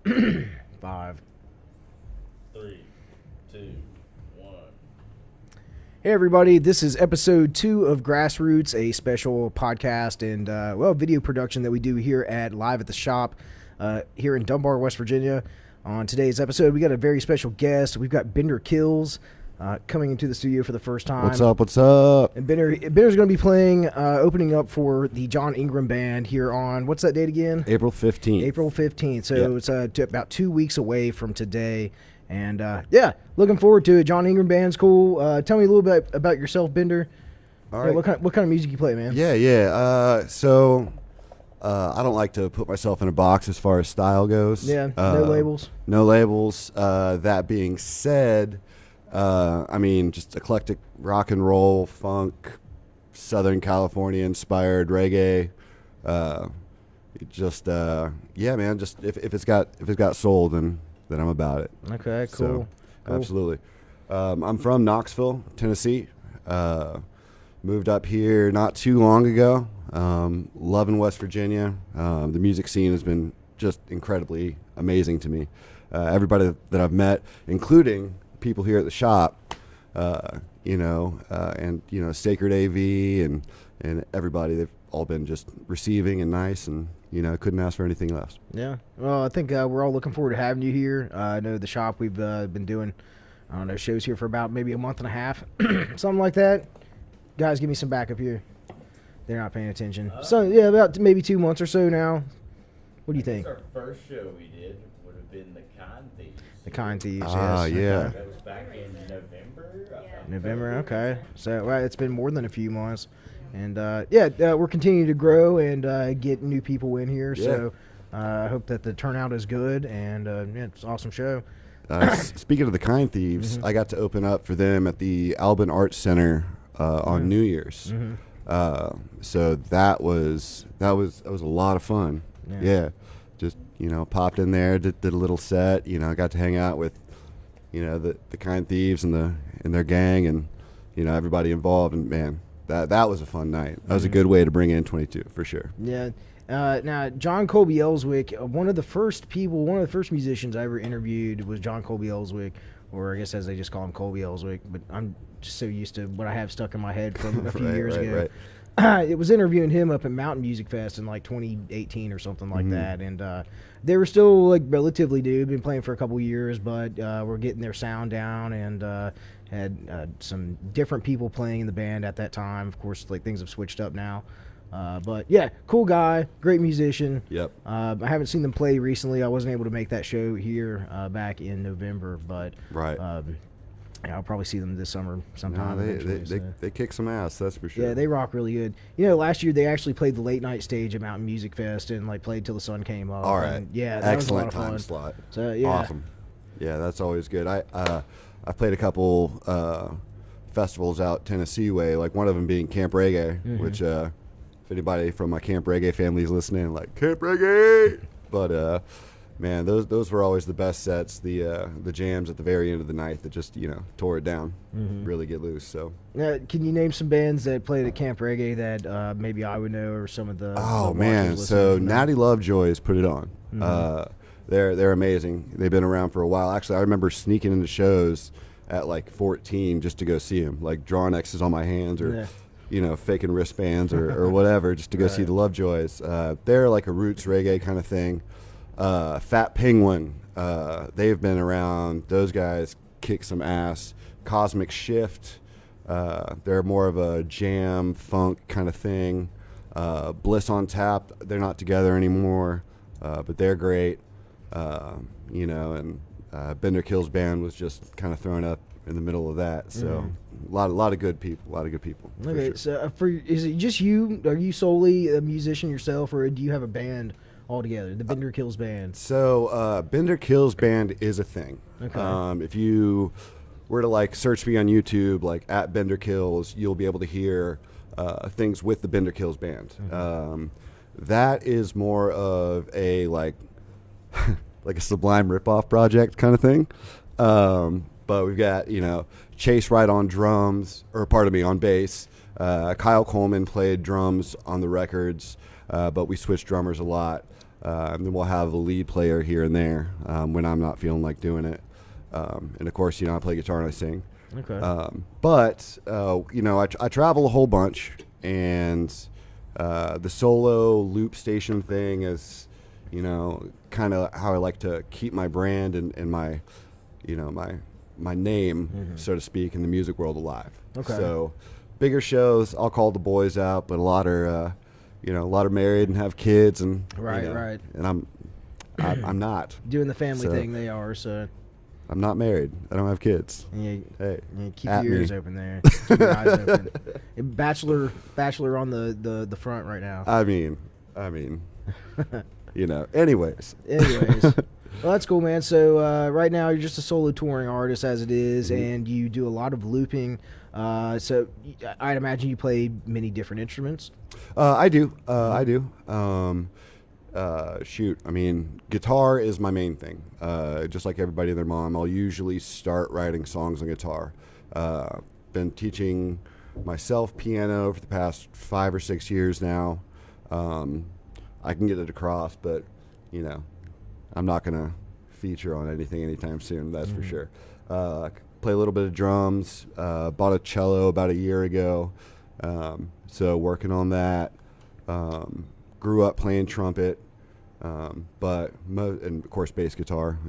Five. 3, 2, 1. Hey everybody, this is episode 2 of Grassroots, a special podcast and video production that we do here at Live at the Shop here in Dunbar, West Virginia. On today's episode, we got a very special guest. We've got Bender Kills coming into the studio for the first time. What's up? What's up? And Bender's going to be playing, opening up for the John Inghram Band here on, what's that date again? April 15th. April 15th. So Yep. It's about 2 weeks away from today. And, looking forward to it. John Inghram Band's cool. Tell me a little bit about yourself, Bender. All Yeah, right. what kind of music you play, man? Yeah. So I don't like to put myself in a box as far as style goes. Yeah, no labels. No labels. That being said, just eclectic rock and roll, funk, Southern California inspired reggae. Just if it's got soul, then I'm about it. Okay, cool. Cool. Absolutely. I'm from Knoxville, Tennessee. Moved up here not too long ago. Loving West Virginia. The music scene has been just incredibly amazing to me. Everybody that I've met, including people here at the shop, Sacred AV and everybody, they've all been just receiving and nice, and couldn't ask for anything less. Yeah. Well, I think we're all looking forward to having you here. I know the shop, we've been doing, shows here for about maybe a month and a half, something like that. Guys, give me some backup here. They're not paying attention. So, yeah, about maybe 2 months or so now. What do you think? Our first show we did would have been the Kind Thieves. The Kind Thieves, Ah, yes. yeah. Okay. That was back in November. November, okay. So, it's been more than a few months. And, we're continuing to grow and get new people in here. Yeah. So, I hope that the turnout is good. And, it's an awesome show. Speaking of the Kind Thieves, Mm-hmm. I got to open up for them at the Albin Arts Center on New Year's. Mm-hmm. So that was a lot of fun. Yeah. Just popped in there, did a little set. Got to hang out with the Kind Thieves and their gang and everybody involved. And man, that was a fun night. That was a good way to bring in 22 for sure. Yeah. Now, John Colby Ellswick, one of the first musicians I ever interviewed was John Colby Ellswick, or I guess as they just call him Colby Ellswick, but I'm just so used to what I have stuck in my head from a few years ago. Right. It was interviewing him up at Mountain Music Fest in like 2018 or something like that, and they were still like relatively new, been playing for a couple years, but we're getting their sound down and had some different people playing in the band at that time. Of course, like things have switched up now. But yeah, cool guy, great musician. Yep. I haven't seen them play recently. I wasn't able to make that show here back in November, but Right. I'll probably see them this summer sometime. No, eventually, they kick some ass, that's for sure. yeah, they rock really good. Last year they actually played the late night stage at Mountain Music Fest and like played till the sun came up. All right. And, yeah, that excellent was a lot of time fun. slot. So yeah, Awesome. Yeah, that's always good. I played a couple festivals out Tennessee way, like one of them being Camp Reggae, which if anybody from my Camp Reggae family is listening, like Camp Reggae. But man, those were always the best sets. The jams at the very end of the night that just tore it down, really get loose. So Can you name some bands that played at Camp Reggae that maybe I would know, or some of the oh the man, watchers so listening? Natty Lovejoys put it on. They're amazing. They've been around for a while. Actually, I remember sneaking into shows at like 14 just to go see them, like drawing X's on my hands or faking wristbands or whatever just to go see the Lovejoys. They're like a roots reggae kind of thing. Fat Penguin, they've been around. Those guys kick some ass. Cosmic Shift, they're more of a jam funk kind of thing. Bliss on Tap, they're not together anymore, but they're great. And Bender Kills Band was just kind of thrown up in the middle of that. So a lot of good people. For Okay, sure. so is it just you? Are you solely a musician yourself, or do you have a band altogether? The Bender Kills Band. So Bender Kills Band is a thing. Okay. If you were to like search me on YouTube, like at Bender Kills, you'll be able to hear things with the Bender Kills Band. That is more of a like like a Sublime ripoff project kind of thing. But we've got Chase Wright on drums, or pardon me, on bass. Kyle Coleman played drums on the records, but we switched drummers a lot. And then we'll have a lead player here and there when I'm not feeling like doing it. And of course, I play guitar and I sing. Okay. But I travel a whole bunch, and the solo loop station thing is, kind of how I like to keep my brand and my, my name, so to speak, in the music world alive. Okay. So bigger shows, I'll call the boys out, but a lot are married and have kids, and Right. And I'm not Doing the family So- thing they are, so I'm not married. I don't have kids. you, Hey, you keep at your ears me. open there. Keep your eyes open. Bachelor on the front right now. I mean, anyways. Anyways, well, that's cool, man. So right now you're just a solo touring artist as it is, Mm-hmm. and you do a lot of looping. So I'd imagine you play many different instruments. I do. Shoot. I mean, guitar is my main thing. Just like everybody and their mom, I'll usually start writing songs on guitar. Been teaching myself piano for the past 5 or 6 years now. I can get it across, but, I'm not going to feature on anything anytime soon, that's for sure. Play a little bit of drums. Bought a cello about a year ago. So working on that. Grew up playing trumpet. And of course bass guitar.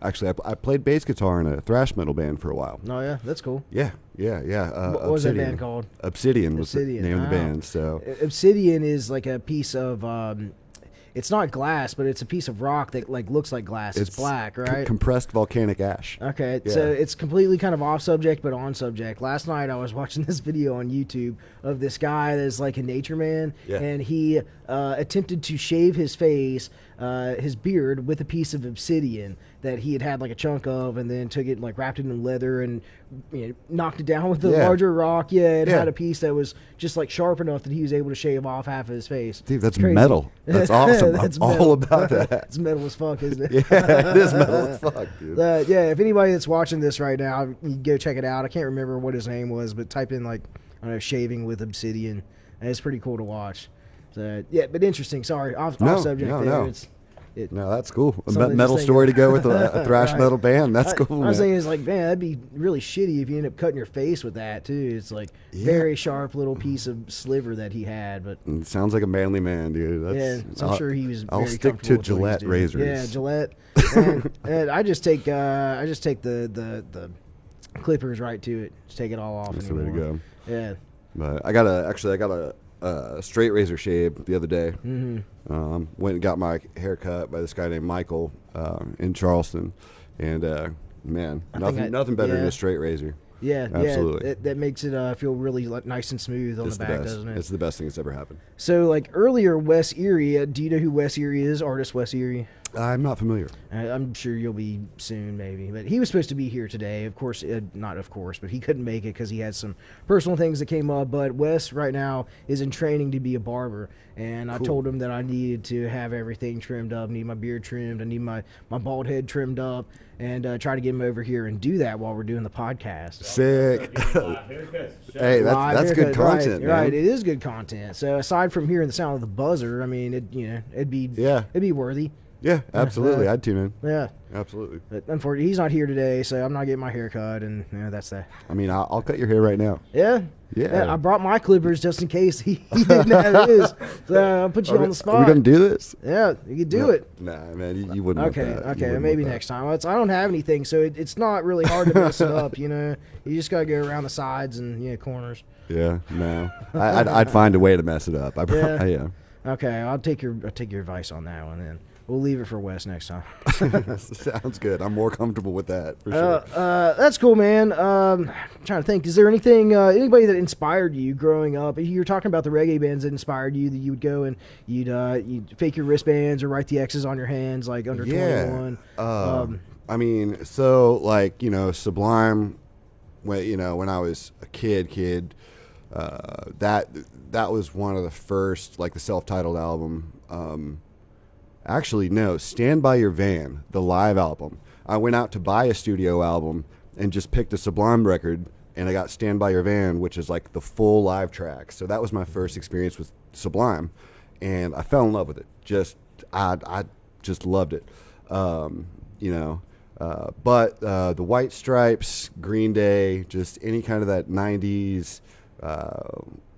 Actually, I played bass guitar in a thrash metal band for a while. Oh yeah, that's cool. Yeah. What was that band called? Obsidian was the Obsidian, name of the wow. band. So Obsidian is like a piece of it's not glass, but it's a piece of rock that like looks like glass. It's black, right? compressed volcanic ash. Okay, Yeah. so it's completely kind of off subject, but on subject. Last night I was watching this video on YouTube of this guy that's like a nature man, Yeah. and he attempted to shave his face, his beard, with a piece of obsidian that he had like a chunk of, and then took it and like wrapped it in leather and knocked it down with a Yeah. larger rock. Yeah, it Yeah. had a piece that was just like sharp enough that he was able to shave off half of his face. Dude, that's It's crazy. metal. That's awesome. That's I'm metal. all about that. It's metal as fuck, isn't it? Yeah, it is metal as fuck, dude. Yeah, if anybody that's watching this right now, you go check it out. I can't remember what his name was, but type in like, I don't know, shaving with obsidian, and it's pretty cool to watch. So yeah, but interesting. Sorry, off subject there. No. It, No, that's cool. A Something metal just story to thinking- go with a thrash Right. metal band. That's cool, I was man. thinking, it's like, man, that'd be really shitty if you end up cutting your face with that too. It's like Yeah. very sharp little piece of sliver that he had, but It sounds like a manly man, dude. yeah, That's, I'm sure he was. I'll very stick comfortable to with what he was Gillette doing. razors. Yeah, Gillette. and I just take the clippers right to it. Just take it all off. That's the way to anymore. go. Yeah. But I got a straight razor shave the other day. Went and got my hair cut by this guy named Michael in Charleston, and man, nothing better than a straight razor. Yeah, Absolutely. Yeah, that makes it feel really nice and smooth on It's the the back, best. doesn't it? It's the best thing that's ever happened. So, like earlier, Wes Erie. Do you know who Wes Erie is? Artist Wes Erie. I'm not familiar. I'm sure you'll be soon, maybe. But he was supposed to be here today. Of course, not of course, but he couldn't make it because he had some personal things that came up. But Wes right now is in training to be a barber, and I told him that I needed to have everything trimmed up. I need my beard trimmed. I need my bald head trimmed up, and try to get him over here and do that while we're doing the podcast. Sick. Hey, Live that's good haircut, right, content, man. Right, it is good content. So aside from hearing the sound of the buzzer, I mean, it'd be worthy. Yeah, absolutely. I'd tune in. Yeah. Absolutely. But unfortunately, he's not here today, so I'm not getting my hair cut, and that's that. I mean, I'll cut your hair right now. Yeah. Yeah. I brought my clippers just in case he didn't have his. So I'll put you on the spot. Are we gonna do this? Yeah, you can do it. Nah, man, you wouldn't. Okay, want that. You okay, wouldn't maybe want that. next time. I don't have anything, so it's not really hard to mess it up. You just gotta go around the sides and corners. Yeah, no. I'd find a way to mess it up. Yeah. Yeah. Okay, I'll take your advice on that one then. We'll leave it for Wes next time. Sounds good. I'm more comfortable with that for sure. That's cool, man. I'm trying to think. Is there anything, anybody that inspired you growing up? You were talking about the reggae bands that inspired you, that you would go and you'd fake your wristbands or write the X's on your hands like under 21. I mean, so like Sublime, when I was a kid, that was one of the first, like the self-titled album. Actually, no, Stand By Your Van, the live album. I went out to buy a studio album and just picked a Sublime record, and I got Stand By Your Van, which is like the full live track. So that was my first experience with Sublime, and I fell in love with it just I just loved it. You know, but the White Stripes, Green Day, just any kind of that 90s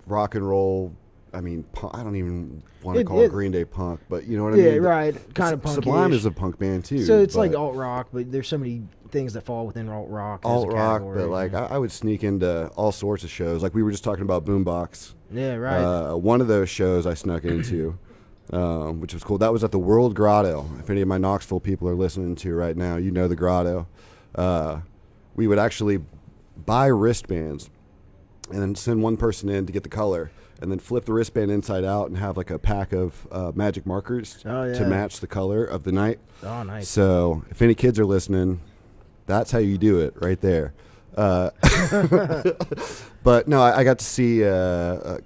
rock and roll. I mean, I don't even want to call Green Day punk, but you know what I mean? Yeah, right. Kind of punk. Sublime is a punk band too. So it's like alt rock, but there's so many things that fall within alt rock. Alt rock, but like I would sneak into all sorts of shows. Like we were just talking about Boombox. Yeah, right. One of those shows I snuck into, which was cool. That was at the World Grotto. If any of my Knoxville people are listening to right now, you know the Grotto. We would actually buy wristbands and then send one person in to get the color, and then flip the wristband inside out and have like a pack of magic markers to match the color of the night. Oh, nice. So if any kids are listening, that's how you do it right there. But no, I got to see,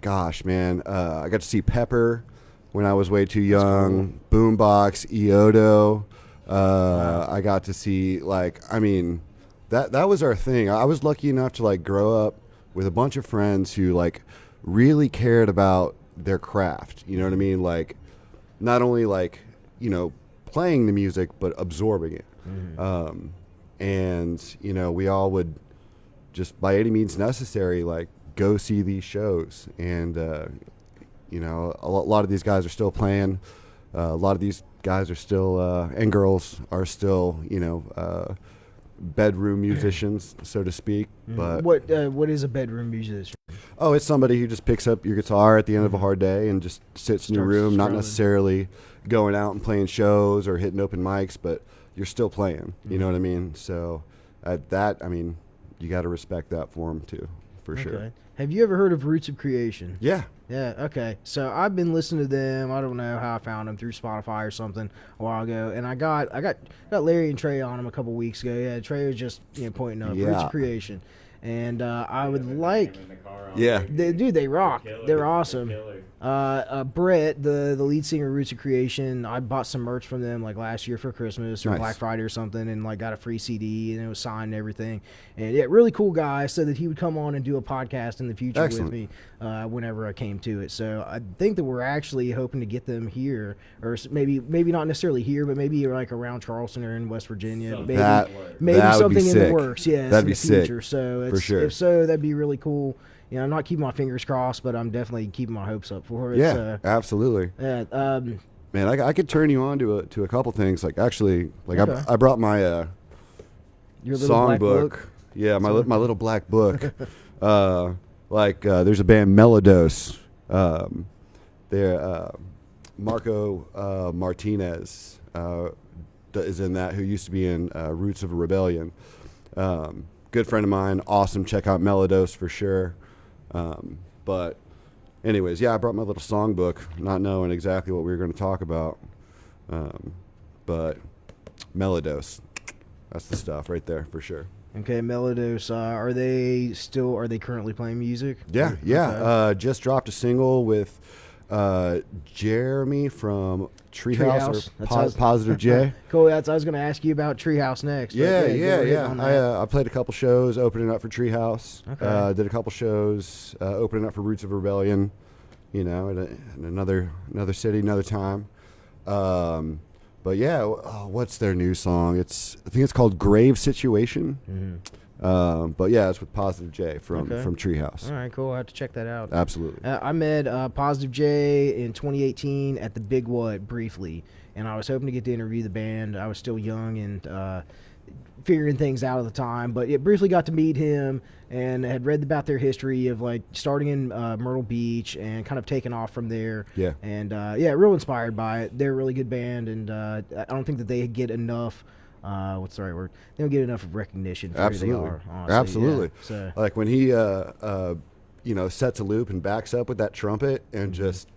gosh, man, I got to see Pepper when I was way too young. Cool. Boombox, E02. Wow. I got to see, like, I mean, that was our thing. I was lucky enough to like grow up with a bunch of friends who like really cared about their craft. You know what I mean? Like, not only like, you know, playing the music, but absorbing it. Mm-hmm. And, you know, we all would just by any means necessary, like, go see these shows. And, you know, a lot of these guys are still playing. A lot of these guys are still, and girls are still, you know, bedroom musicians, so to speak. But what is a bedroom musician? Oh, it's somebody who just picks up your guitar at the end of a hard day and just sits in your room, not necessarily going out and playing shows or hitting open mics, but you're still playing. You know what I mean? So that, I mean, you got to respect that for them too, for sure. Have you ever heard of Roots of Creation? Yeah. Yeah, okay. So I've been listening to them. I don't know how I found them, through Spotify or something a while ago. And I got Larry and Trey on them a couple weeks ago. Yeah, Trey was just pointing up Roots of Creation. And I would like... They rock. They're awesome. Brett, the lead singer of Roots of Creation, I bought some merch from them like last year for Christmas or Black Friday or something, and like got a free CD and it was signed and everything. And yeah, really cool guy. Said that he would come on and do a podcast in the future with me whenever I came to it. So I think that we're actually hoping to get them here, or maybe not necessarily here, but maybe like around Charleston or in West Virginia. Maybe something in the works. Yeah, that'd be in the future. Sick. So for sure. If so, that'd be really cool. You know, I'm not keeping my fingers crossed, but I'm definitely keeping my hopes up for it. Yeah, absolutely. Yeah, man, I could turn you on to a couple things. Like actually, like I brought my your little song book. Yeah, my little black book. There's a band Melodose. They're Marco Martinez is in that, who used to be in Roots of a Rebellion. Good friend of mine. Awesome. Check out Melodose for sure. But anyways, yeah, I brought my little songbook, not knowing exactly what we were going to talk about. But Melodose, that's the stuff right there for sure. Okay, Melodose, are they currently playing music? Yeah. Okay. Just dropped a single with Jeremy from Treehouse. Or Positive J. Cool. I was going to ask you about Treehouse next. Yeah. I played a couple shows opening up for Treehouse. Okay. Did a couple shows opening up for Roots of Rebellion. You know, in another city, another time. But yeah, what's their new song? I think it's called Grave Situation. Mm-hmm. But yeah, it's with Positive J from Treehouse. All right, cool. I have to check that out. Absolutely. I met Positive J in 2018 at the Big What briefly, and I was hoping to get to interview the band. I was still young and figuring things out at the time, but briefly got to meet him and had read about their history of like starting in Myrtle Beach and kind of taking off from there. Yeah. And real inspired by it. They're a really good band, and I don't think that they get enough. What's the right word? They don't get enough recognition for who they are, honestly. Absolutely. Yeah. So, like when he, sets a loop and backs up with that trumpet and just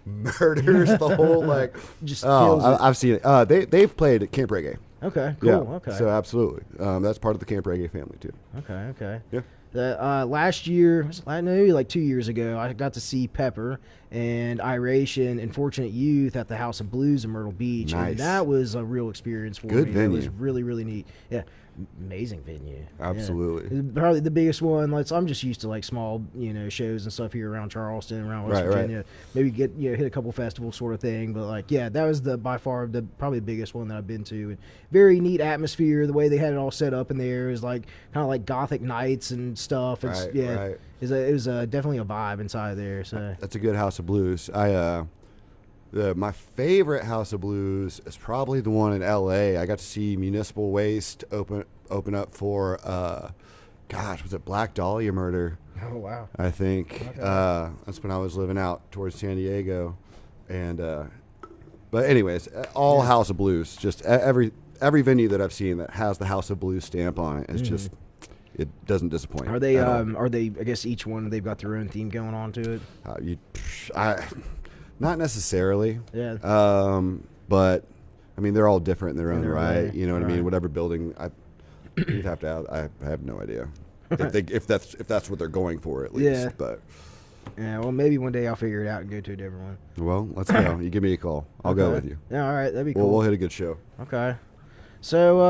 murders the whole like. Just kills it. I've seen it. They've played at Camp Reggae. Okay. Cool. Yeah, okay. So absolutely, that's part of the Camp Reggae family too. Okay. Yeah. Last year, maybe like 2 years ago, I got to see Pepper and Iration and Fortunate Youth at the House of Blues in Myrtle Beach. Nice. And that was a real experience for me. Good venue. It was really, really neat. Yeah. amazing venue. Absolutely. Yeah. Probably the biggest one. Like, I'm just used to like small, shows and stuff here around Charleston, around West Virginia. Right. Maybe get hit a couple festivals sort of thing. But like, yeah, that was by far probably the biggest one that I've been to. And very neat atmosphere. The way they had it all set up in there is like kind of like Gothic nights and stuff. It's Right. It was definitely a vibe inside there. So That's a good House of Blues. My favorite House of Blues is probably the one in L.A. I got to see Municipal Waste open up for, was it Black Dahlia Murder? oh wow. I think Okay. that's when I was living out towards San Diego, and but anyways, all House of Blues. Just every venue that I've seen that has the House of Blues stamp on it is just. It doesn't disappoint. Are they? at all. Are they? I guess each one they've got their own theme going on to it. Not necessarily. Yeah. But I mean, they're all different in their own their right. way, You know what I right. mean? Whatever building, you'd have to. I have no idea if that's what they're going for at least. Yeah. But Yeah. Well, maybe one day I'll figure it out and go to a different one. well, let's go. You give me a call. I'll go Okay. with you. Yeah. All right. That'd be cool. We'll hit a good show. Okay. So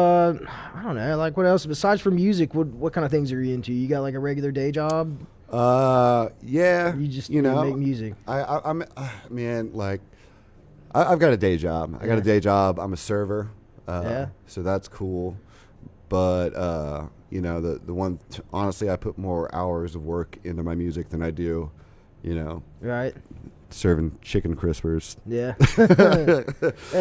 I don't know. Like, what else besides from music? What kind of things are you into? You got like a regular day job? Yeah. You just know, make music. I'm man, like I've got a day job. I got a day job. I'm a server. Yeah. So that's cool. But the one honestly, I put more hours of work into my music than I do, Right. serving chicken crispers. Yeah. Yeah.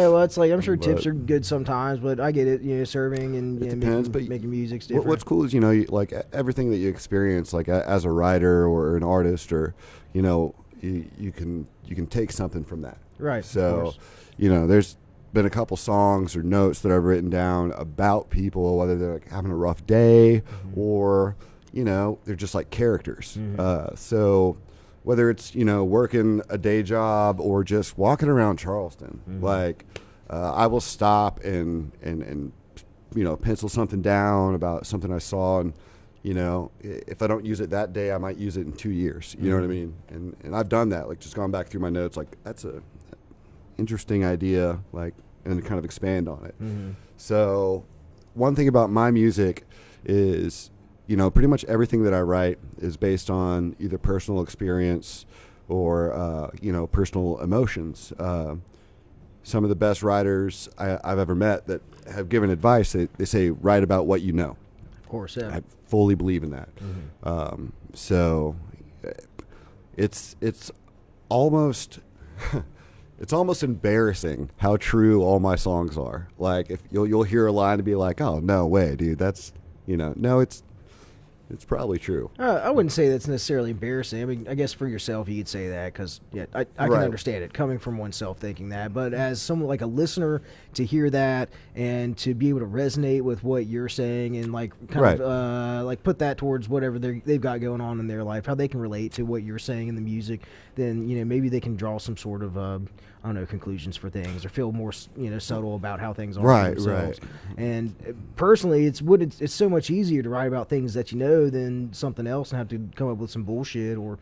Well, it's like I'm sure tips But- are good sometimes, but I get it. Serving and depends, but making music's different. What's cool is like everything that you experience, like as a writer or an artist, or you can take something from that. Right. of So, course. there's been a couple songs or notes that I've written down about people, whether they're like having a rough day or, they're just like characters. So whether it's, working a day job or just walking around Charleston, like I will stop and pencil something down about something I saw, and if I don't use it that day, I might use it in 2 years. You know what I mean? And I've done that, like just gone back through my notes, like that's a interesting idea, like, and then kind of expand on it. So one thing about my music is, pretty much everything that I write is based on either personal experience or, personal emotions. Some of the best writers I've ever met that have given advice, they say, write about what you know. Of course. Yeah. I fully believe in that. So it's almost it's almost embarrassing how true all my songs are. Like if you'll hear a line and be like, "Oh, no way, dude. That's no, it's probably true." I wouldn't say that's necessarily embarrassing. I mean, I guess for yourself you could say that because I can Right. understand it coming from oneself thinking that. But as someone like a listener to hear that and to be able to resonate with what you're saying and like kind Right. of like put that towards whatever they've got going on in their life, how they can relate to what you're saying in the music, then maybe they can draw some sort of I don't know, conclusions for things or feel more subtle about how things are for Right, themselves. right. And personally, it's so much easier to write about things that you know than something else and have to come up with some bullshit or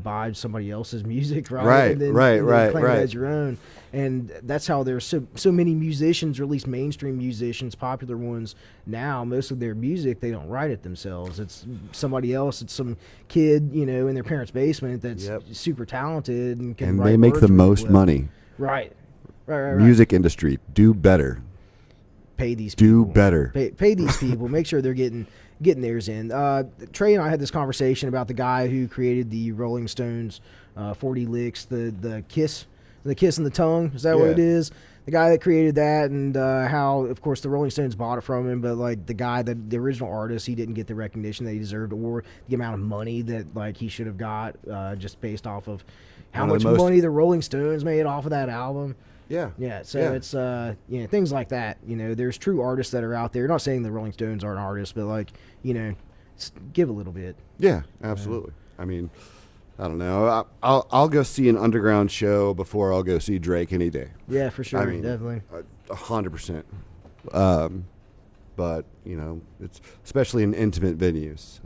buy somebody else's music, right? Right, and then, right, and then right, claim it right. as your own. And that's how there's so many musicians, or at least mainstream musicians, popular ones now. Most of their music, they don't write it themselves. It's somebody else. It's some kid, in their parents' basement that's Yep. super talented and can And write they make words the really most well. money. Right. Right. Music industry, do better. Pay these people. Do better. Pay these people. Make sure they're getting theirs in. Trey and I had this conversation about the guy who created the Rolling Stones 40 licks, the kiss and the tongue. Is that what Yeah. it is? The guy that created that, and how, of course, the Rolling Stones bought it from him, but like the original artist, he didn't get the recognition that he deserved, or the amount of money that like he should have got, just based off of how One of much the most- money the Rolling Stones made off of that album. Yeah. Yeah, so Yeah. it's things like that. There's true artists that are out there. Not saying the Rolling Stones aren't artists, but like give a little bit. Yeah, absolutely. I mean, I don't know. I'll go see an underground show before I'll go see Drake any day. Yeah, for sure, I mean, definitely. 100%. But it's especially in intimate venues.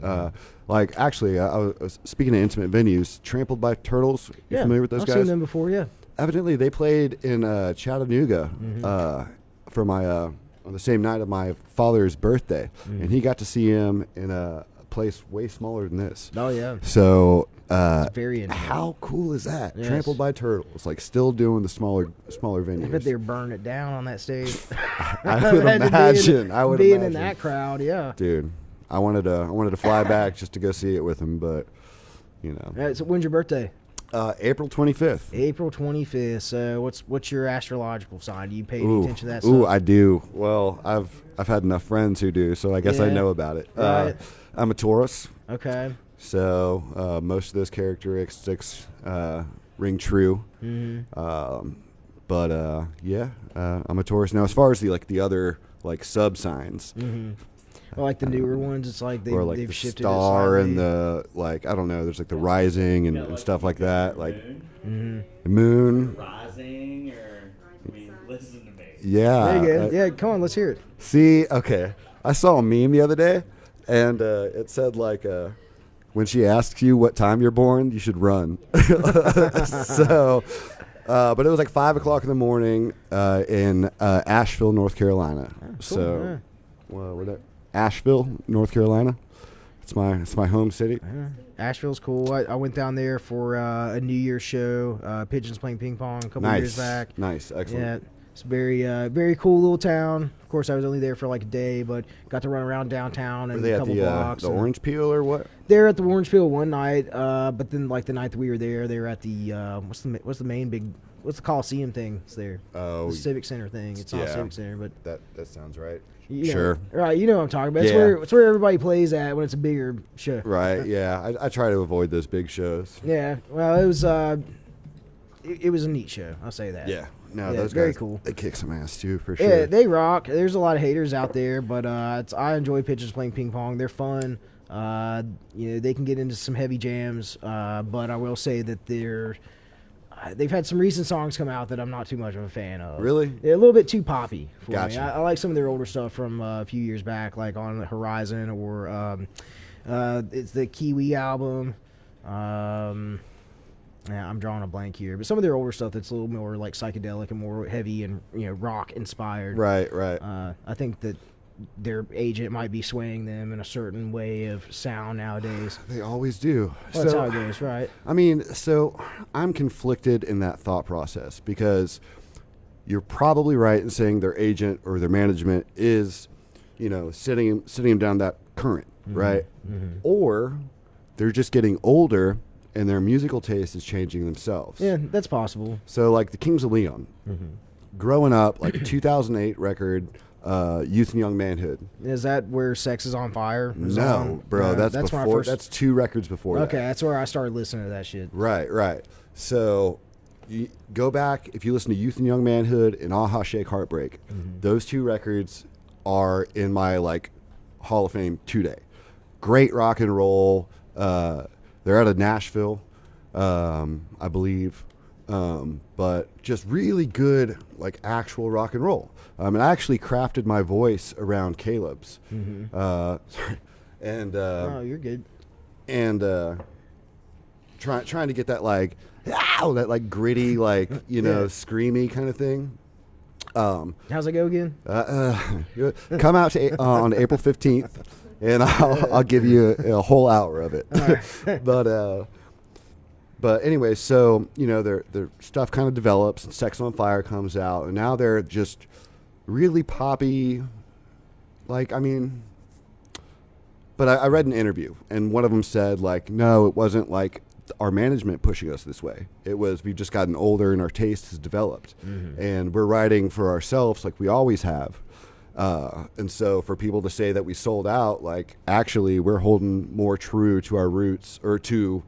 Like actually, I was speaking of intimate venues. Trampled by Turtles. You Yeah, familiar with those I've guys? seen them before. Yeah. Evidently, they played in Chattanooga for my on the same night of my father's birthday, and he got to see him in a place way smaller than this. Oh yeah. So It's very intimate. how cool is that? Yes. Trampled by Turtles, like still doing the smaller venues. I bet they were burning it down on that stage. I would imagine. I would being imagine. in that crowd, yeah. Dude, I wanted to fly back just to go see it with him, but you know. All right, so when's your birthday? April 25th. April 25th. So what's your astrological sign? Do you pay any Ooh, attention to that ooh, stuff? I do. Well, I've had enough friends who do, so I guess I Yeah. know about it. Right. I'm a Taurus, Okay. so most of those characteristics ring true. Mm-hmm. But yeah, I'm a Taurus. Now, as far as the other sub signs, Mm-hmm. Well, like the newer ones, it's like or like they've the shifted star it and slightly. the I don't know. There's like the rising and stuff like that. Like Moon, the moon. rising, or I mean, listen to me. Yeah. There you go. Yeah, come on, let's hear it. See, okay. I saw a meme the other day, and it said when she asks you what time you're born, you should run. So, but it was like 5 o'clock in the morning in Asheville, North Carolina. Cool, So, yeah. well, we're there. Asheville, North Carolina. It's my home city. Yeah. Asheville's cool. I went down there for a New Year's show. Pigeons playing ping pong a couple years back. Nice, excellent. Yeah, it's very cool little town. Of course, I was only there for like a day, but got to run around downtown Were and they a at couple the blocks. and Orange Peel or what? They were at the Orange Peel one night, but then like the night that we were there, they were at the what's the main big Coliseum thing? It's there. Oh, The Civic Center thing. It's not yeah. Civic Center, but that sounds right. you know, Sure. right? You know what I'm talking about. Yeah. It's where everybody plays at when it's a bigger show. Right. Yeah. I try to avoid those big shows. Yeah. Well, it was it was a neat show. I'll say that. Yeah. No, Yeah, those very guys, cool. They kick some ass too, for sure. Yeah, they rock. There's a lot of haters out there, but I enjoy pitchers playing ping pong. They're fun. They can get into some heavy jams, but I will say that they've had some recent songs come out that I'm not too much of a fan of. Really? They're a little bit too poppy for me. Gotcha. I like some of their older stuff from a few years back, like on the Horizon or it's the Kiwi album. Yeah, I'm drawing a blank here, but some of their older stuff that's a little more like psychedelic and more heavy and rock inspired. Right. I think that their agent might be swaying them in a certain way of sound nowadays. They always do. Well, that's how it goes, right? I mean, so I'm conflicted in that thought process because you're probably right in saying their agent or their management is, sitting them down that current, right? Mm-hmm. Or they're just getting older and their musical taste is changing themselves. Yeah, that's possible. So like the Kings of Leon, growing up, like a 2008 record, Youth and Young Manhood. Is that where Sex is on Fire? was No, on? bro, Yeah, that's when I before. first- That's 2 records before okay, that. that's where I started listening to that shit. Right. So you go back, if you listen to Youth and Young Manhood and Aha Shake Heartbreak, those 2 records are in my Hall of Fame today. Great rock and roll. They're out of Nashville, I believe. But just really good, actual rock and roll. And I actually crafted my voice around Caleb's. Sorry. And Oh, you're good. and trying to get that that gritty screamy kind of thing. How's it go again? Come out on April 15th, and I'll give you a whole hour of it. But anyway, so their stuff kind of develops, and Sex on Fire comes out, and now they're just really poppy. But I read an interview, and one of them said, no, it wasn't our management pushing us this way. It was we've just gotten older and our taste has developed, and we're writing for ourselves like we always have. And so for people to say that we sold out, actually we're holding more true to our roots or to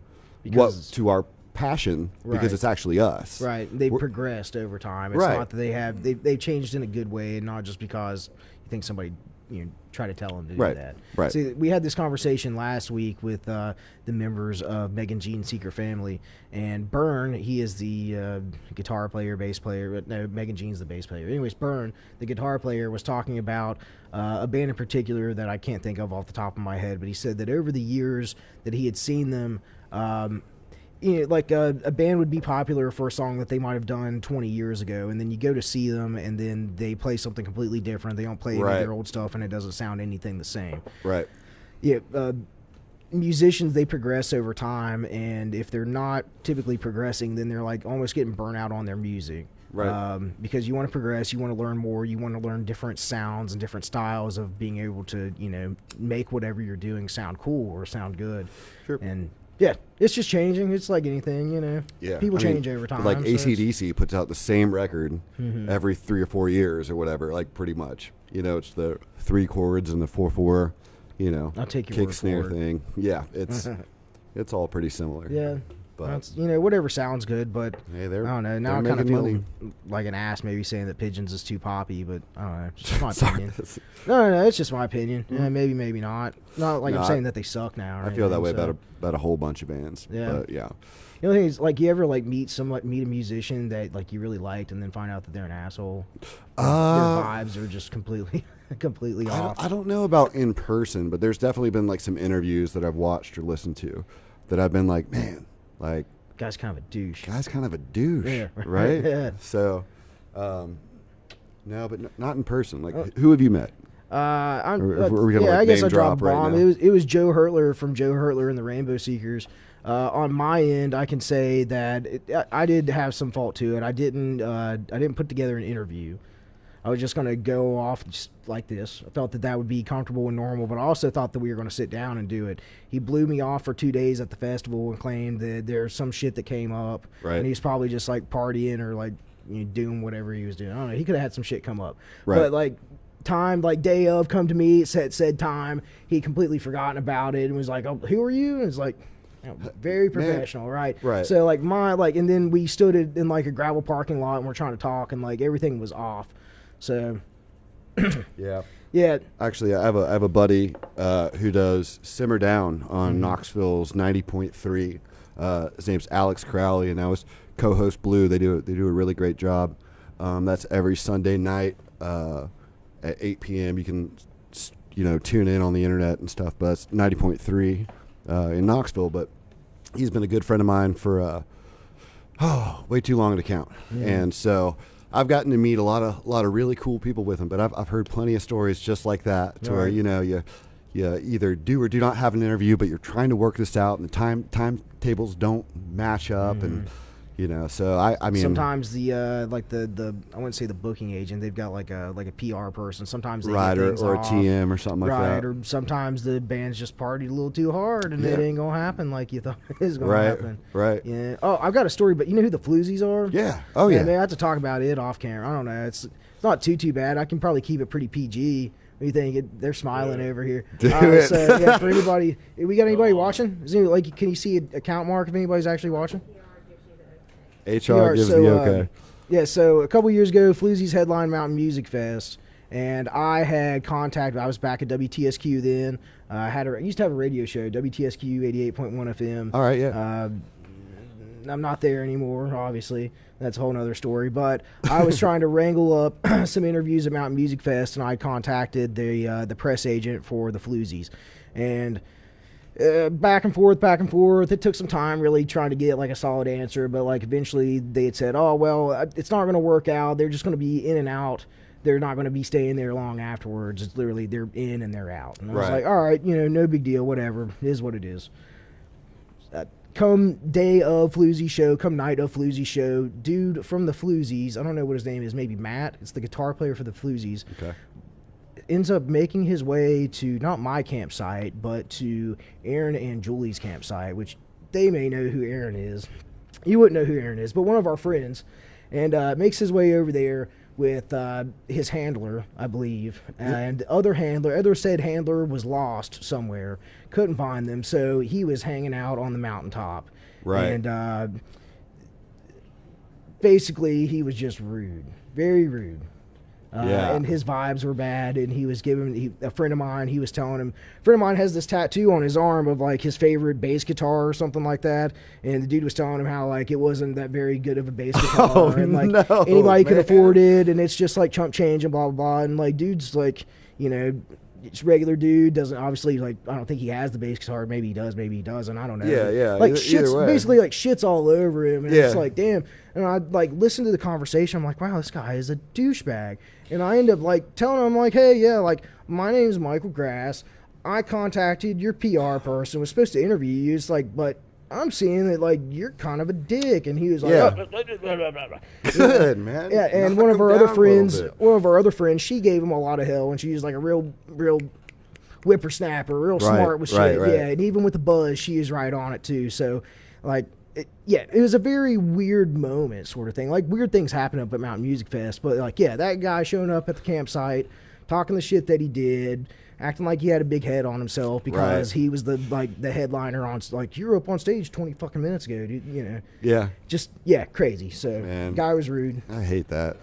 our passion because Right. it's actually us. Right. They've progressed over time. It's Right. not that they've changed in a good way, and not just because you think somebody try to tell them to do Right. that. Right. See, we had this conversation last week with the members of Megan Jean's Secret Family, and Byrne, he is the guitar player, bass player. But no, Megan Jean's the bass player. Anyways, Byrne, the guitar player, was talking about a band in particular that I can't think of off the top of my head, but he said that over the years that he had seen them, like a band would be popular for a song that they might have done 20 years ago, and then you go to see them, and then they play something completely different. They don't play any of their old stuff, and it doesn't sound anything the same. Right. Yeah. Musicians, they progress over time, and if they're not typically progressing, then they're like almost getting burnt out on their music. Right. Because you want to progress, you want to learn more, you want to learn different sounds and different styles of being able to, make whatever you're doing sound cool or sound good. Sure. And yeah, it's just changing. It's like anything, Yeah. People change over time. Like so AC/DC puts out the same record every 3 or 4 years or whatever, like pretty much. It's the 3 chords and the 4/4, I'll take your kick word snare for it. thing. Yeah, it's all pretty similar. Yeah. But That's, whatever sounds good, but hey, I don't know. Now I they're kind of making feel money. like an ass maybe saying that Pigeons is too poppy, but I don't know. It's just my Sorry. opinion. No, it's just my opinion. Yeah, maybe not. Not like I'm saying that they suck now. Or I feel that way anything, about a whole bunch of bands. Yeah. But yeah. The other thing is, like, you ever meet a musician that like you really liked, and then find out that they're an asshole? Their vibes are just completely off. I don't know about in person, but there's definitely been like some interviews that I've watched or listened to that I've been like, man, like, Guy's kind of a douche. guy's kind of a douche, Yeah. right? Yeah. So, no, but not in person. Like, who have you met? I guess name I drop dropped right bomb. now? It was Joe Hurtler from Joe Hurtler and the Rainbow Seekers. On my end, I can say that I did have some fault to it. I didn't put together an interview. I was just going to go off just like this. I felt that would be comfortable and normal, but I also thought that we were going to sit down and do it. He blew me off for 2 days at the festival and claimed that there's some shit that came up. Right. And he's probably just like partying or like doing whatever he was doing. I don't know. He could have had some shit come up. Right. But like time, like day of, come to me, said time. He completely forgotten about it and was like, "Oh, who are you?" And it's like, very professional, right? Right. So and then we stood in like a gravel parking lot and we're trying to talk and like everything was off. So Yeah. yeah. Actually, I have a buddy who does Simmer Down on Knoxville's 90.3. His name's Alex Crowley, and I was co-host Blue. They do a really great job. That's every Sunday night at 8 p.m. You can tune in on the internet and stuff. But it's 90.3 in Knoxville. But he's been a good friend of mine for way too long to count, and so I've gotten to meet a lot of really cool people with him, but I've heard plenty of stories just like that, to where you either do or do not have an interview, but you're trying to work this out, and the timetables don't match up, and so I mean sometimes the I wouldn't say the booking agent, they've got like a PR person. Sometimes they right get things or a off, TM or something like right, that. or sometimes the band's just partied a little too hard and it ain't gonna happen like you thought it was gonna happen. Right. Yeah. Oh, I've got a story, but you know who the Floozies are? Yeah. Oh yeah. Man, I have to talk about it off camera. I don't know. It's not too bad. I can probably keep it pretty PG. What do you think? They're smiling over here. Do it. So yeah, for anybody, we got anybody watching? Is there, can you see a count mark if anybody's actually watching? HR gives the okay. Yeah, so a couple years ago, Floozies headlined Mountain Music Fest, and I had contact. I was back at WTSQ then. I used to have a radio show, WTSQ 88.1 FM. All right, yeah. I'm not there anymore, obviously. That's a whole other story. But I was trying to wrangle up some interviews at Mountain Music Fest, and I contacted the press agent for the Floozies. And back and forth. It took some time really trying to get like a solid answer, but like eventually they had said, "Oh well, it's not going to work out. They're just going to be in and out. They're not going to be staying there long afterwards. It's literally they're in and they're out." And I was like, "All right, no big deal. Whatever. It is what it is." Come day of Floozy show, come night of Floozy show, dude from the Floozies, I don't know what his name is, maybe Matt. It's the guitar player for the Floozies. Okay. Ends up making his way to not my campsite, but to Aaron and Julie's campsite, which they may know who Aaron is. You wouldn't know who Aaron is, but one of our friends, and makes his way over there with his handler, I believe, and other said handler was lost somewhere, couldn't find them, so he was hanging out on the mountaintop. Right. And basically, he was just rude, very rude. And his vibes were bad, and he was giving a friend of mine, he was telling him, a friend of mine has this tattoo on his arm of like his favorite bass guitar or something like that, and the dude was telling him how like it wasn't that very good of a bass guitar, and like anybody could afford it, and it's just like chump change and blah blah blah, and like dude's like just regular dude, doesn't obviously like. I don't think he has the bass guitar. Maybe he does. Maybe he doesn't. I don't know. Yeah. Like Either way. basically like shit's all over him, and Yeah. it's like damn. And I like listen to the conversation. I'm like, wow, this guy is a douchebag. And I end up like telling him like, hey, yeah, like my name's Michael Grass. I contacted your PR person. Was supposed to interview you. It's like, but I'm seeing that like you're kind of a dick. And he was like, Yeah. oh, blah, blah, blah, blah, blah. Good, man. Yeah, and Knock one of him our down other a little friends, bit. she gave him a lot of hell, and she's like a real whippersnapper, real Right, smart with right, shit. right. Yeah, and even with the buzz, she is right on it too. So, like, it was a very weird moment, sort of thing. Like weird things happen up at Mountain Music Fest, but like, yeah, that guy showing up at the campsite, talking the shit that he did. Acting like he had a big head on himself because he was the headliner on like you were up on stage 20 fucking minutes ago, dude. You know, Yeah. just crazy. So Man. guy was rude. I hate that.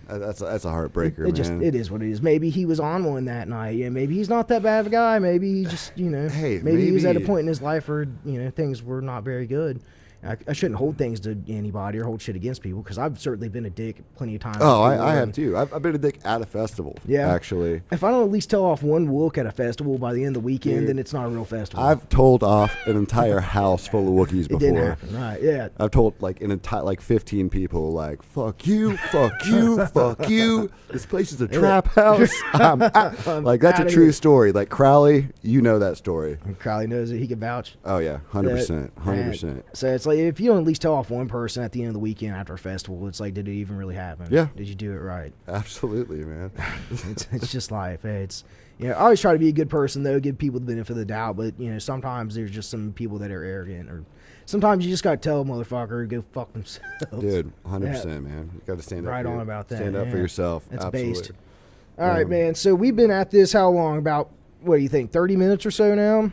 That's a heartbreaker, It just man. it is what it is. Maybe he was on one that night. Yeah, maybe he's not that bad of a guy. Maybe he just Hey, maybe he was at a maybe- point in his life where things were not very good. I shouldn't hold things to anybody or hold shit against people because I've certainly been a dick plenty of times. Oh, before, I have and too. I've been a dick at a festival. Yeah. Actually. If I don't at least tell off one wook at a festival by the end of the weekend, Dude, then it's not a real festival. I've told off an entire house full of Wookiees it before. didn't happen, right? Yeah. I've told like an entire 15 people like fuck you, fuck you, fuck you. This place is a trap house. I'm out. Like that's a outta true here. story. Like Crowley, you know that story. And Crowley knows it. He can vouch. Oh yeah, 100%, Yeah, 100%. So it's like if you don't at least tell off one person at the end of the weekend after a festival, it's like, did it even really happen? Yeah. Did you do it right? Absolutely, man. It's just life. It's I always try to be a good person though, give people the benefit of the doubt, but sometimes there's just some people that are arrogant, or sometimes you just gotta tell a motherfucker to go fuck themselves. Dude, 100%, man. You got to stand up. Right for on your- about that. Stand up for yeah. yourself. That's Absolutely. based. All right, man. So we've been at this how long? About what do you think? 30 minutes or so now?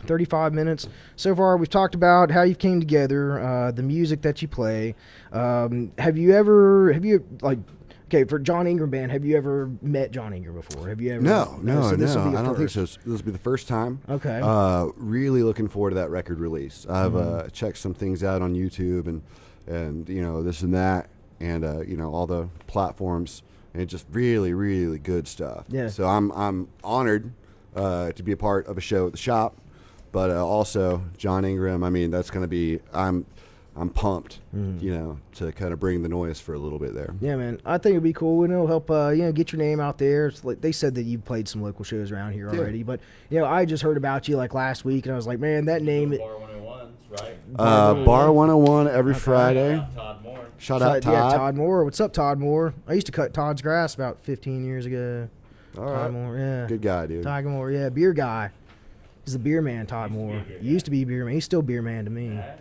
35 minutes so far. We've talked about how you came together, the music that you play. Have you like, okay, for John Inghram Band, have you ever met John Inghram before? Have you ever? No. So this will be a I don't think first. so. This will be the first time. Okay. Really looking forward to that record release. I've Mm-hmm. checked some things out on YouTube and this and that, and all the platforms, and just really, really good stuff. Yeah. So I'm honored to be a part of a show at the shop, but also John Inghram. I mean, that's going to be I'm pumped, to kind of bring the noise for a little bit there. Yeah, man. I think it'd be cool, and it'll help, get your name out there. It's like they said that you've played some local shows around here Yeah. already, but I just heard about you like last week, and I was like, man, that name. Bar 101's right. Bar 101 every Friday. Todd Moore. Shout out Todd. Yeah, Todd Moore. What's up, Todd Moore? I used to cut Todd's grass about 15 years ago. All Todd right. Moore, yeah. Good guy, dude. Todd Moore, yeah, beer guy. He's the beer man, Todd Used to be Moore. a beer Used to be a beer man. He's still beer man to me. Right.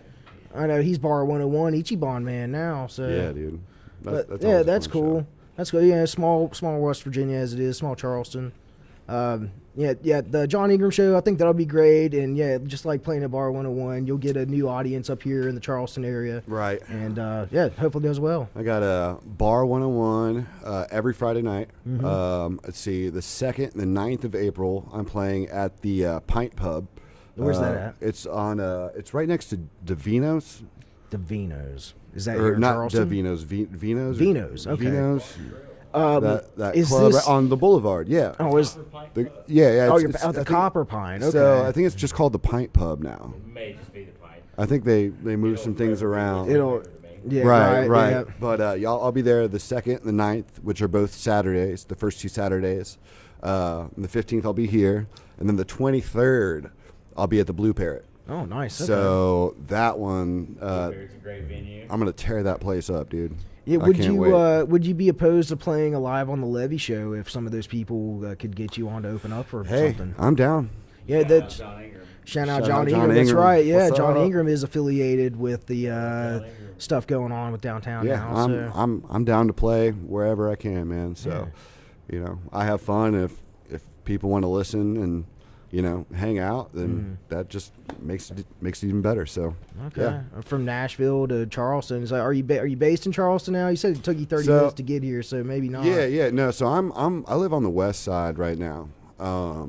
I know he's Bar 101 Ichiban man now. So Yeah, dude. But, always yeah, a that's fun cool. show. That's cool. Yeah, small West Virginia as it is, small Charleston. The John Inghram show, I think that'll be great. And yeah, just like playing at Bar 101, you'll get a new audience up here in the Charleston area. Right. And hopefully it does well. I got a Bar 101 every Friday night. Mm-hmm. Let's see, the 2nd and the 9th of April, I'm playing at the Pint Pub. Where's that at? It's on. It's right next to Davino's. Davino's. Is that Or here in not Charleston? Davino's, Vino's. Vino's, okay. Vino's. That is club this- on the Boulevard. Yeah. Oh, is Yeah. oh, it's- you're it's- at I the think- Copper Pine. Okay. So I think it's just called the Pint Pub now. It may just be the pipe. I think they moved some things around. It'll. Yeah. Right. Yeah. But I'll be there the 2nd and the 9th, which are both Saturdays, the first 2 Saturdays. And the 15th I'll be here, and then the 23rd I'll be at the Blue Parrot. Oh, nice. Okay. So that one, It's a great venue. I'm gonna tear that place up, dude. Yeah, I would can't you wait. would you be opposed to playing a live on the Levy show if some of those people could get you on to open up for Hey, something? I'm down. Yeah, that's John Inghram. shout out Shout John out Inghram. John That's Inghram. right. Yeah, What's John up? Inghram is affiliated with the Inghram. stuff going on with downtown Yeah, now. So. I'm down to play wherever I can, man. So, I have fun. If people want to listen and hang out, then that just makes it even better. So, Okay. yeah. From Nashville to Charleston. Is like, are you based in Charleston now? You said it took you 30 So- minutes to get here, so maybe not. Yeah. No, so I live on the west side right now.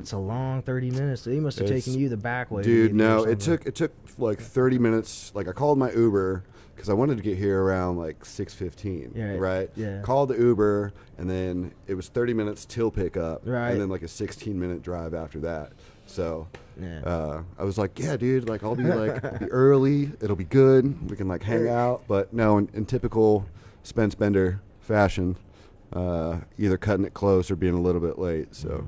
It's a long 30 minutes. They must have It's- taken you the back way. to Dude, get here or no, it something. took like 30 minutes. Like I called my Uber because I wanted to get here around like 6:15, Yeah, right? yeah. Called the Uber, and then it was 30 minutes till pickup, Right. and then like a 16-minute drive after that. So Yeah. I was like, yeah, dude, like I'll be early. It'll be good. We can like hang out. But no, in typical Spence Bender fashion, either cutting it close or being a little bit late. So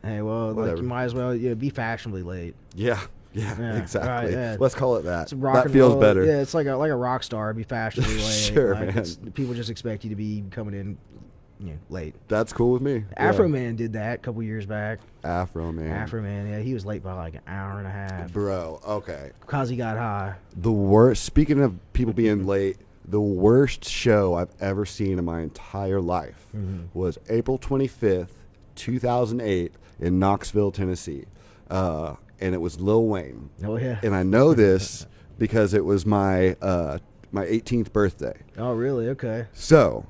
Hey, well, like Whatever. you might as well be fashionably late. yeah, Yeah, exactly. right, yeah. Let's call it that. It's rock That and feels roll. better. Yeah, it's like a rock star. Be fashionably late. Sure, like, man. People just expect you to be coming in, late. That's cool with me. Afro Yeah. Man did that a couple years back. Afro Man. Afro Man, yeah, he was late by like an hour and a half Bro, okay. because he got high. The worst, speaking of people being late, the worst show I've ever seen in my entire life was April 25th, 2008 in Knoxville, Tennessee. And it was Lil Wayne. Oh yeah. And I know this because it was my 18th birthday. Oh really? Okay. So,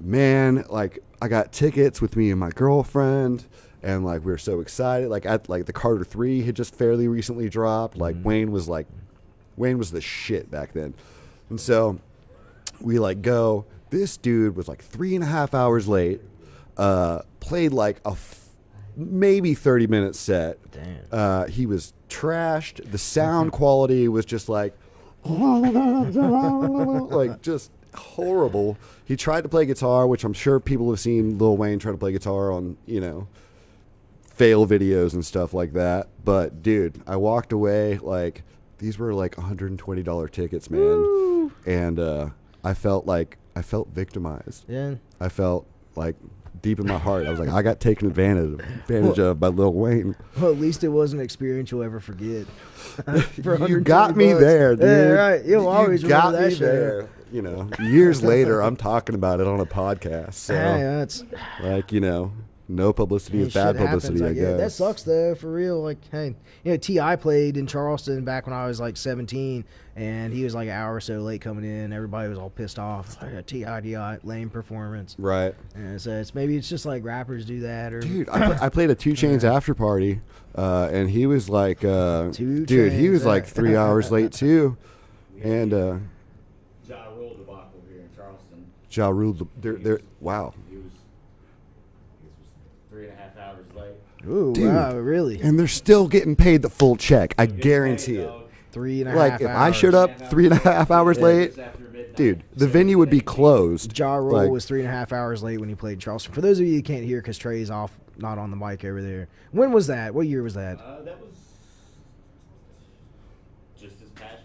man, like I got tickets with me and my girlfriend, and like we were so excited. Like the Carter 3 had just fairly recently dropped. Like Wayne was the shit back then. And so we like go. This dude was like 3.5 hours late. Played like maybe 30-minute set. Damn. He was trashed. The sound quality was just like just horrible. He tried to play guitar, which I'm sure people have seen Lil Wayne try to play guitar on, fail videos and stuff like that. But dude, I walked away like these were like $120 tickets, man. Woo. And I felt victimized. Yeah. I felt like deep in my heart, I was like, I got taken advantage of by Lil Wayne. Well, at least it was an experience you'll ever forget. For You got me $120. there, dude. Yeah, right. You'll always you got remember that me show. there. Years later, I'm talking about it on a podcast. So, Hey, that's no publicity is bad shit publicity, happens, I guess. guess. That sucks though, for real. Like, hey, T.I. played in Charleston back when I was like 17, and he was like an hour or so late coming in. Everybody was all pissed off. Like, T.I. lame performance. Right. And so it's just like rappers do that, or Dude, I played a 2 Chainz after party, and he was like, he Chainz, was like 3 hours late too. And Ja Rule debacle here in Charleston. Ja Rule, they're wow. He was 3.5 hours late. ooh, Dude. wow, really? And they're still getting paid the full check. I guarantee it. 3.5 Like, if I hours. showed up 3.5 hours late, dude, the venue would be closed. Ja Rule Like, was 3.5 hours late when he played Charleston. For those of you who can't hear, because Trey's not on the mic over there. When was that? What year was that? That was just this past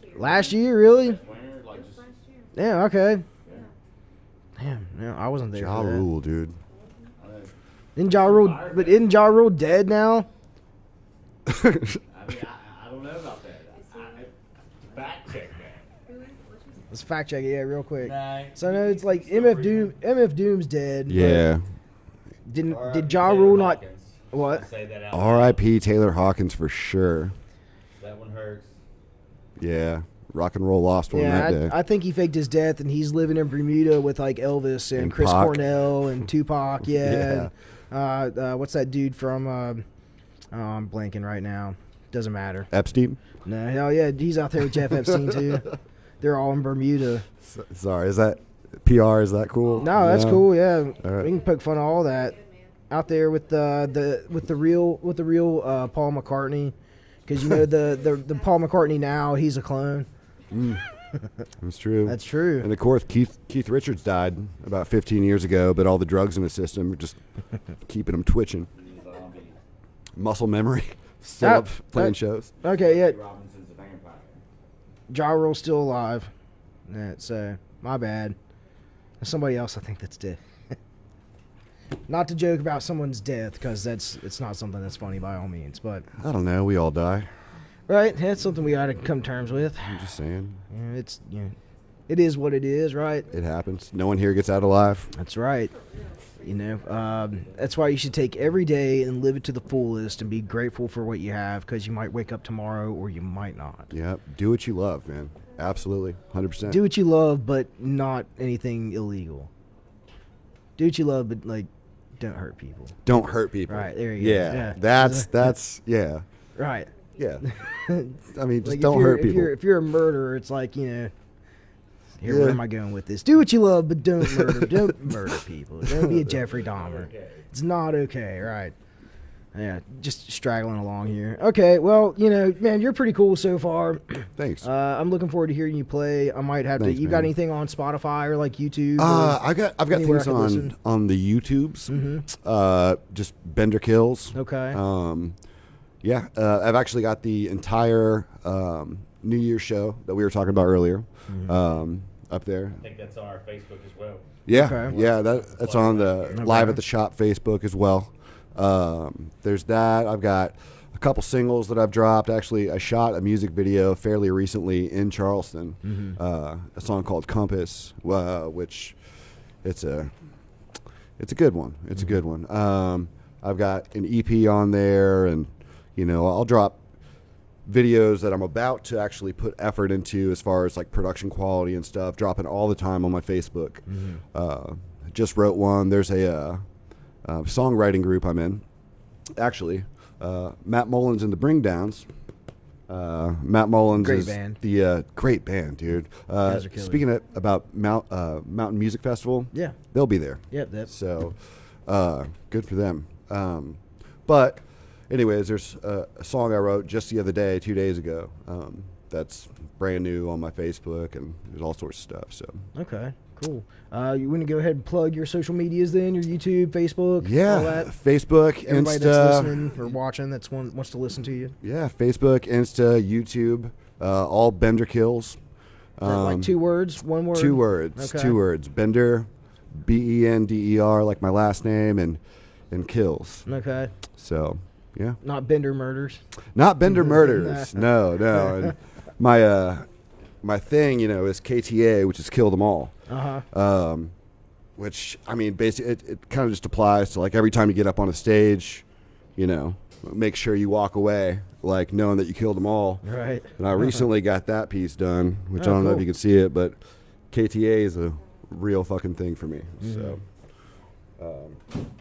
year. Last year, really? Winter, like just Yeah. Okay. Damn, no, I wasn't there. Ja for that. Rule, dude. Isn't Ja Rule? But isn't Ja Rule dead now? I mean, I don't know about that. I fact check that. Let's fact check it, yeah, real quick. Nah, So I know it's like MF Doom's dead. but Yeah. Did R.I.P. Ja Taylor Rule not? Hawkins. What? I'll say that out loud. R.I.P. Taylor Hawkins for sure. That one hurts. Yeah. Rock and roll lost one Yeah, that day. I think he faked his death, and he's living in Bermuda with like Elvis and, And Chris Pac. Cornell and Tupac. Yeah. Yeah. And, what's that dude from? I'm blanking right now. Doesn't matter. Epstein? No, hell yeah, he's out there with Jeff Epstein too. They're all in Bermuda. Sorry, is that PR? Is that cool? No, that's cool. Yeah, All right. we can poke fun of all that out there with the real Paul McCartney, because the Paul McCartney now, he's a clone. That's true. That's true. And of course, Keith Richards died about 15 years ago, but all the drugs in his system are just keeping him twitching. Muscle memory, still Ah, up playing shows. Okay, yeah, Robinson's a vampire. Ja Rule's still alive. Yeah, so my bad. There's somebody else I think that's dead. Not to joke about someone's death, because it's not something that's funny by all means, but I don't know. We all die. right, that's something we got to come to terms with. I'm just saying. Yeah, it is what it is, right? It happens. No one here gets out alive. That's right. That's why you should take every day and live it to the fullest and be grateful for what you have, because you might wake up tomorrow or you might not. Yep. Do what you love, man. Absolutely. 100%. Do what you love, but not anything illegal. Do what you love, but like, don't hurt people. Don't hurt people. Right, there you go. Yeah. Yeah. That's yeah. Right. Yeah. I mean, just Like don't hurt people. If you're a murderer, it's like, here, Yeah. where am I going with this? Do what you love, but don't murder. Don't murder people. Don't be a Jeffrey Dahmer. It's not okay, right? Yeah, just straggling along here. Okay, well, man, you're pretty cool so far. Thanks. I'm looking forward to hearing you play. I might have Thanks, to. You man. got anything on Spotify or like YouTube? I've got anywhere things I can listen? on the YouTubes. Just Bender Kills. Okay. Yeah, I've actually got the entire New Year's show that we were talking about earlier up there. I think that's on our Facebook as well. Yeah, Okay. yeah, that's on the Live at the Shop Facebook as well. There's that. I've got a couple singles that I've dropped. Actually, I shot a music video fairly recently in Charleston. A song called Compass, which it's a good one. It's a good one. I've got an EP on there, and I'll drop videos that I'm about to actually put effort into as far as like production quality and stuff, dropping all the time on my Facebook. Just wrote one. There's a songwriting group I'm in. Actually, Matt Mullins and the Bring Downs. Matt Mullins Great is band. the great band, dude. Guys are killer. Speaking about Mountain Music Festival, Yeah. they'll be there. Yep. That's So, good for them. But, anyways, there's a song I wrote just the other day, 2 days ago. That's brand new on my Facebook, and there's all sorts of stuff. So, okay. Cool. You want to go ahead and plug your social medias then? Your YouTube, Facebook, all yeah, that. Facebook, Everybody Insta. that's listening or watching wants to listen to you. Yeah, Facebook, Insta, YouTube, all Bender Kills. Is that like 2 words, 1 word? 2 words. Okay. 2 words. Bender, Bender, like my last name, and Kills. Okay. So, yeah. Not Bender Murders. Not Bender Murders. No. And my thing, is KTA, which is Kill Them All. Which, I mean, basically, it kind of just applies to, like, every time you get up on a stage, make sure you walk away, like, knowing that you killed them all. Right. And I recently got that piece done, which Oh, I don't know if cool. you can see it, but KTA is a real fucking thing for me. So,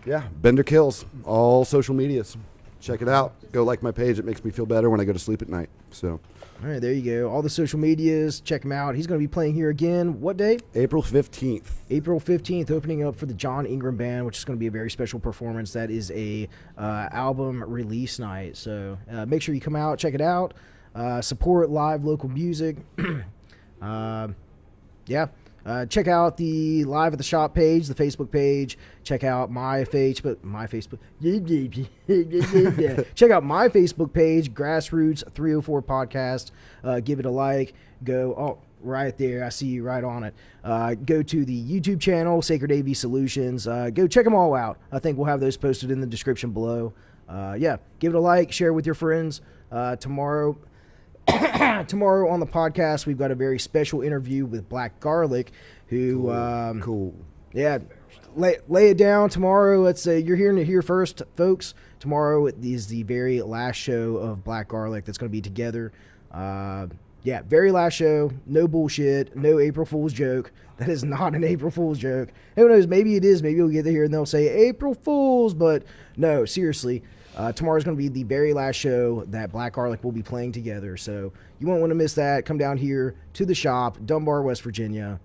yeah, Bender Kills, all social medias. Check it out. Go like my page. It makes me feel better when I go to sleep at night. So, All right, there you go. All the social medias, check him out. He's going to be playing here again. What day? April 15th. April 15th, opening up for the John Inghram Band, which is going to be a very special performance. That is a album release night. So make sure you come out, check it out. Support live local music. Yeah. Check out the Live at the Shop page, the Facebook page. Check out my Facebook. Check out my Facebook page, Grassroots 304 Podcast. Give it a like. Go right there. I see you right on it. Go to the YouTube channel, Sacred AV Solutions. Go check them all out. I think we'll have those posted in the description below. Yeah, give it a like, share with your friends. Tomorrow on the podcast, we've got a very special interview with Black Garlic, who, Cool. yeah, lay it down tomorrow. Let's say you're hearing it here first, folks. Tomorrow is the very last show of Black Garlic that's going to be together. Yeah, very last show. No bullshit. No April Fool's joke. That is not an April Fool's joke. Who knows? Maybe it is. Maybe we'll get here and they'll say April Fool's, but no, seriously. Tomorrow's going to be the very last show that Black Garlic will be playing together. So you won't want to miss that. Come down here to the shop, Dunbar, West Virginia.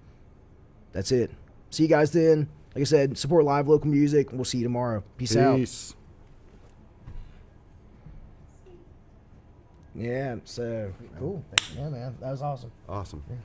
That's it. See you guys then. Like I said, support live local music. We'll see you tomorrow. Peace out. Peace. Yeah, so cool. Yeah, man. That was awesome. Awesome.